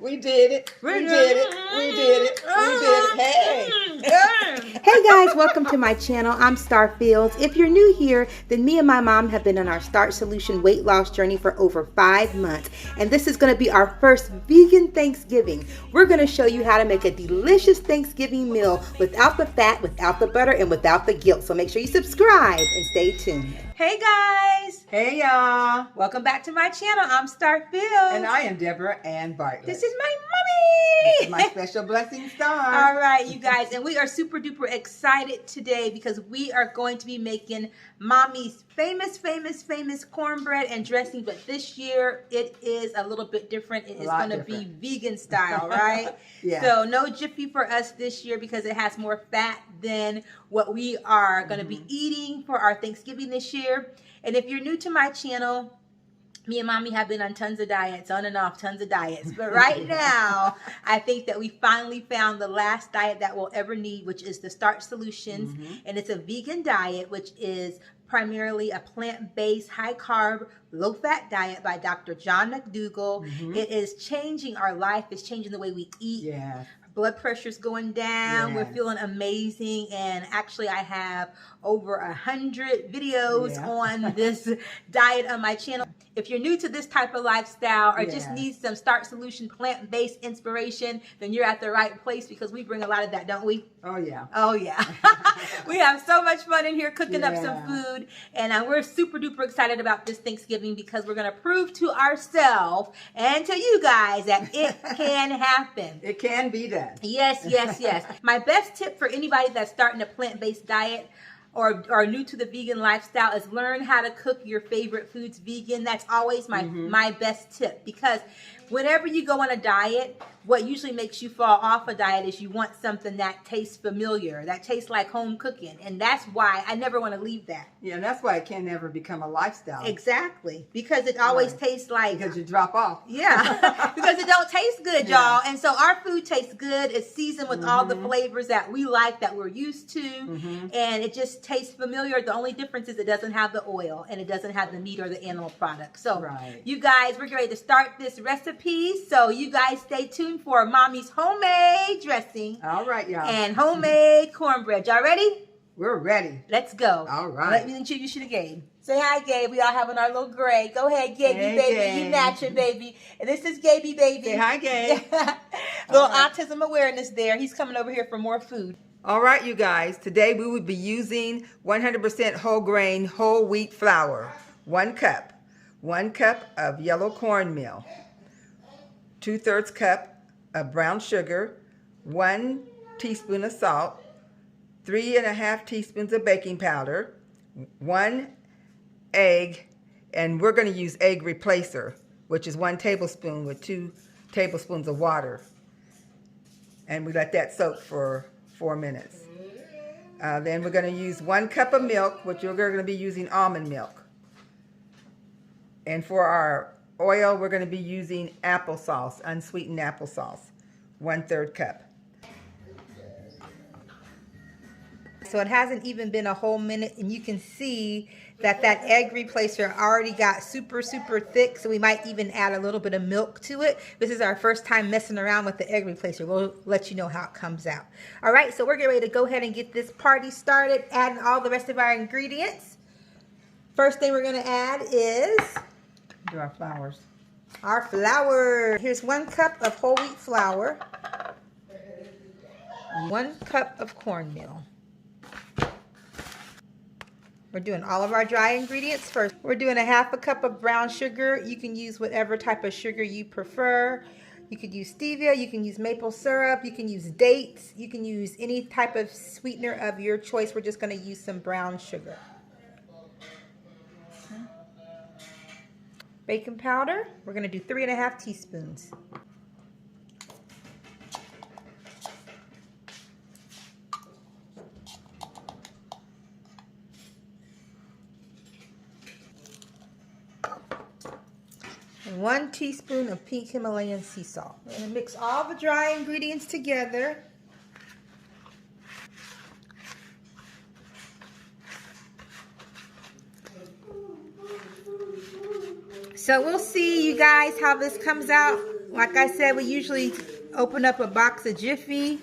We did it. We did it. We did it. We did it. Hey. Hey guys, welcome to my channel. I'm Staar. If you're new here, then me and my mom have been on our Starch Solution weight loss journey for over 5 months. And this is going to be our first vegan Thanksgiving. We're going to show you how to make a delicious Thanksgiving meal without the fat, without the butter, and without the guilt. So make sure you subscribe and stay tuned. Hey guys. Hey y'all. Welcome back to my channel. I'm Staar. And I am Deborah Ann Bartlett. This is my mommy. This is my special blessing Staar. All right, you guys, and we are super duper excited today because we are going to be making mommy's famous cornbread and dressing, but this year it is a little bit different. It is going to be vegan style, right? Yeah. So no jiffy for us this year because it has more fat than what we are going to be eating for our Thanksgiving this year. And if you're new to my channel, me and mommy have been on tons of diets, on and off, tons of diets. But right now, I think that we finally found the last diet that we'll ever need, which is the Starch Solutions. And it's a vegan diet, which is primarily a plant-based, high-carb, low-fat diet by Dr. John McDougall. It is changing our life. It's changing the way we eat. Yeah. Blood pressure's going down. We're feeling amazing. And actually I have over 100 videos on this diet on my channel. If you're new to this type of lifestyle or just need some Starch Solution plant-based inspiration, then you're at the right place because we bring a lot of that, don't we? Oh yeah. Oh yeah. We have so much fun in here cooking up some food, and we're super duper excited about this Thanksgiving because we're going to prove to ourselves and to you guys that it can happen. It can be done. Yes, yes, yes. My best tip for anybody that's starting a plant-based diet or new to the vegan lifestyle is learn how to cook your favorite foods vegan. That's always my best tip, because whenever you go on a diet, what usually makes you fall off a diet is you want something that tastes familiar, that tastes like home cooking. And that's why I never want to leave that. Yeah, and that's why it can never become a lifestyle. Exactly. Because it always tastes like... Because you drop off. Yeah. Because it don't taste good, y'all. And so our food tastes good. It's seasoned with all the flavors that we like, that we're used to. And it just tastes familiar. The only difference is it doesn't have the oil and it doesn't have the meat or the animal product. So you guys, we're ready to start this recipe. So you guys stay tuned for mommy's homemade dressing. All right, y'all. And homemade cornbread. Y'all ready? We're ready. Let's go. All right. Let me introduce you to Gabe. Say hi, Gabe. We all having our little gray. Go ahead, Gabe, Hey, baby. Gabe. You matching, baby. And this is Gaby, baby. Say hi, Gabe. Little autism awareness there. He's coming over here for more food. All right, you guys. Today we will be using 100% whole grain, whole wheat flour. 1 cup. 1 cup of yellow cornmeal. 2/3 cup of brown sugar. 1 teaspoon of salt. 3½ teaspoons of baking powder. 1 egg. And we're going to use egg replacer, which is 1 tablespoon with 2 tablespoons of water. And we let that soak for 4 minutes. Then we're going to use 1 cup of milk, which we're going to be using almond milk. And for our oil, we're going to be using applesauce, unsweetened applesauce, 1/3 cup. So it hasn't even been a whole minute, and you can see that that egg replacer already got super thick, so we might even add a little bit of milk to it. This is our first time messing around with the egg replacer. We'll let you know how it comes out. All right, so we're getting ready to go ahead and get this party started, adding all the rest of our ingredients. First thing we're going to add is our flours. Our flour. Here's 1 cup of whole wheat flour, 1 cup of cornmeal. We're doing all of our dry ingredients first. We're doing 1/2 cup of brown sugar. You can use whatever type of sugar you prefer. You could use stevia, you can use maple syrup, you can use dates, you can use any type of sweetener of your choice. We're just going to use some brown sugar. Baking powder, we're going to do 3½ teaspoons. And 1 teaspoon of pink Himalayan sea salt. We're going to mix all the dry ingredients together. So we'll see, you guys, how this comes out. like I said, we usually open up a box of Jiffy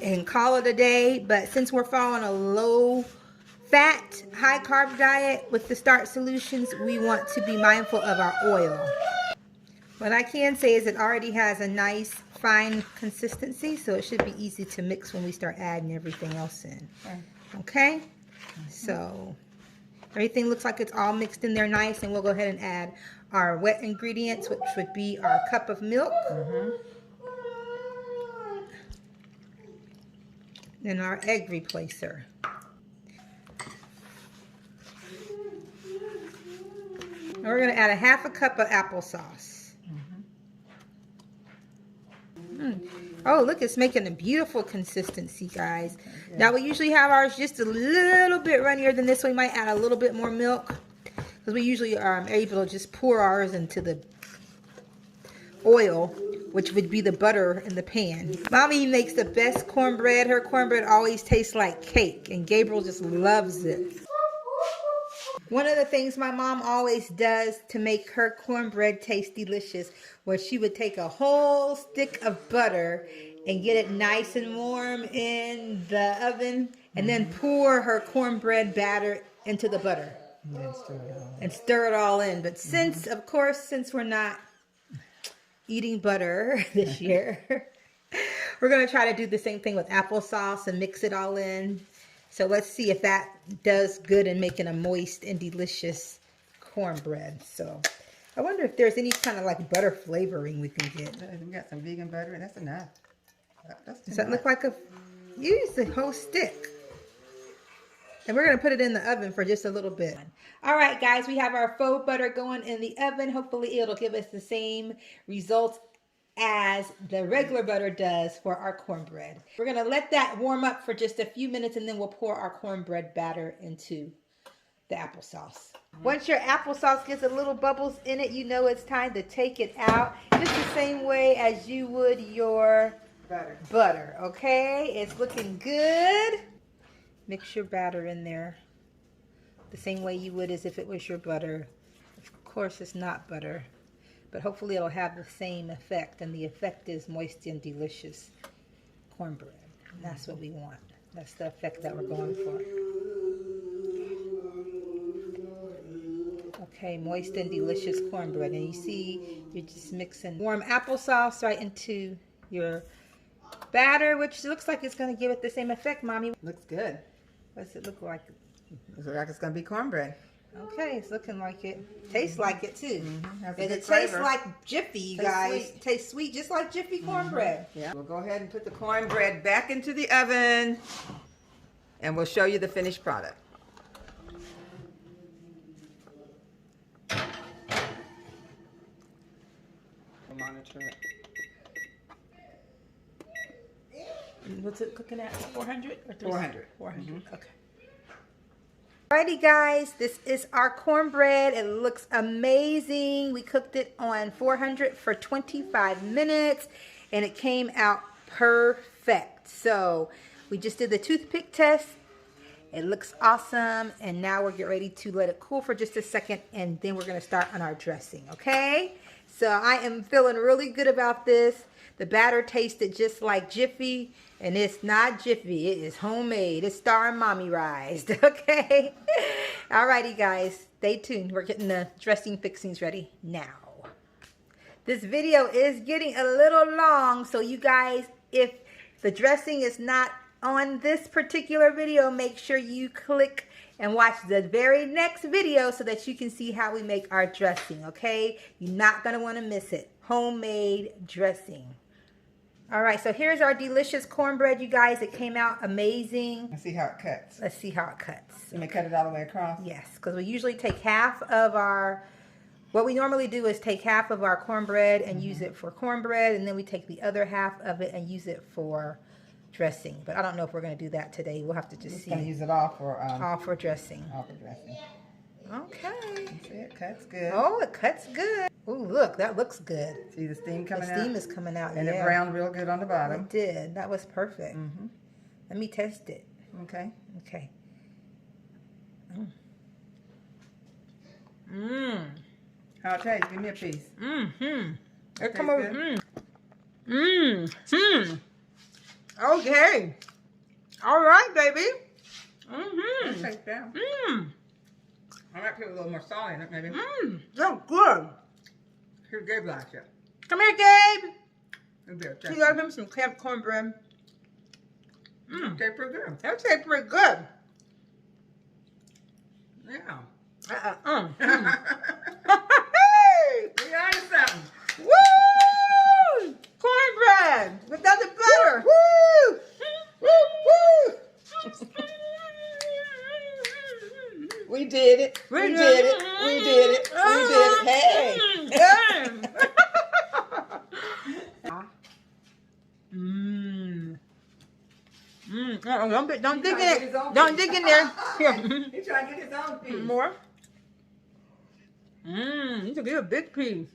and call it a day. But since we're following a low fat, high carb diet with the Starch Solutions, we want to be mindful of our oil. What I can say is it already has a nice fine consistency, so it should be easy to mix when we start adding everything else in. Okay? So everything looks like it's all mixed in there nice, and we'll go ahead and add our wet ingredients, which would be our cup of milk. And our egg replacer. And we're going to add a half a cup of applesauce. Oh, look, it's making a beautiful consistency, guys. Okay, now, we usually have ours just a little bit runnier than this. We might add a little bit more milk, because we usually are able to just pour ours into the oil, which would be the butter in the pan. Mommy makes the best cornbread. Her cornbread always tastes like cake, and Gabriel just loves it. One of the things my mom always does to make her cornbread taste delicious was she would take a whole stick of butter and get it nice and warm in the oven, and then pour her cornbread batter into the butter and stir it all in. But since, of course, since we're not eating butter this year, we're going to try to do the same thing with applesauce and mix it all in. So let's see if that does good in making a moist and delicious cornbread. So I wonder if there's any kind of like butter flavoring we can get. We got some vegan butter, and that's enough. Does that look like a... Use the whole stick. And we're going to put it in the oven for just a little bit. All right, guys, we have our faux butter going in the oven. Hopefully it'll give us the same results as the regular butter does for our cornbread. We're going to let that warm up for just a few minutes, and then we'll pour our cornbread batter into the applesauce. Once your applesauce gets a little bubbles in it, you know it's time to take it out, just the same way as you would your butter. Okay, it's looking good. Mix your batter in there the same way you would as if it was your butter. Of course, it's not butter, but hopefully it'll have the same effect, and the effect is moist and delicious cornbread. And that's what we want. That's the effect that we're going for. Okay, moist and delicious cornbread. And you see, you're just mixing warm applesauce right into your batter, which looks like it's going to give it the same effect, Mommy. Looks good. What's it look like? Looks like it's going to be cornbread. Okay, it's looking like it. Tastes like it too. And it tastes like Jiffy, you guys. Tastes sweet, just like Jiffy cornbread. Yeah. We'll go ahead and put the cornbread back into the oven, and we'll show you the finished product. We'll monitor it. What's it cooking at? 400 or 400. 400. Okay. Alrighty, guys, this is our cornbread. It looks amazing. We cooked it on 400 for 25 minutes, and it came out perfect. So we just did the toothpick test. It looks awesome, and now we're getting ready to let it cool for just a second, and then we're going to start on our dressing, okay? So I am feeling really good about this. The batter tasted just like Jiffy, and it's not Jiffy. It is homemade. It's Staar and Mommy Rised, okay? Alrighty, guys. Stay tuned. We're getting the dressing fixings ready now. This video is getting a little long, so you guys, if the dressing is not on this particular video, make sure you click and watch the very next video so that you can see how we make our dressing, okay? You're not going to want to miss it. Homemade dressing. All right, so here's our delicious cornbread, you guys. It came out amazing. Let's see how it cuts. Let's see how it cuts. You may cut it all the way across? Yes, because we usually take half of our, what we normally do is take half of our cornbread and use it for cornbread, and then we take the other half of it and use it for dressing. But I don't know if we're going to do that today. We'll have to just see. Going to use it all for dressing. All for dressing. Okay. See, it cuts good. Oh, it cuts good. Oh, look, that looks good. See the steam coming out? The steam is coming out, and it browned real good on the bottom. It did. That was perfect. Let me test it. Okay. Okay. How it tastes? Give me a piece. It come tastes over. good? Okay. All right, baby. Let's take that. I might put a little more salt in it, maybe. So good. Here, Gabe likes it. Come here, Gabe. It'll be a She loves him some cornbread. Okay, pretty good. That tastes pretty good. Yeah. Hey! We on to something. Woo! Cornbread with nothing better. Woo! Woo! Woo! We did it. We did it. We did it. We did it. Hey. Don't dig in it. Don't dig in there. Here. He's trying to get his own piece. More. You can get a big piece.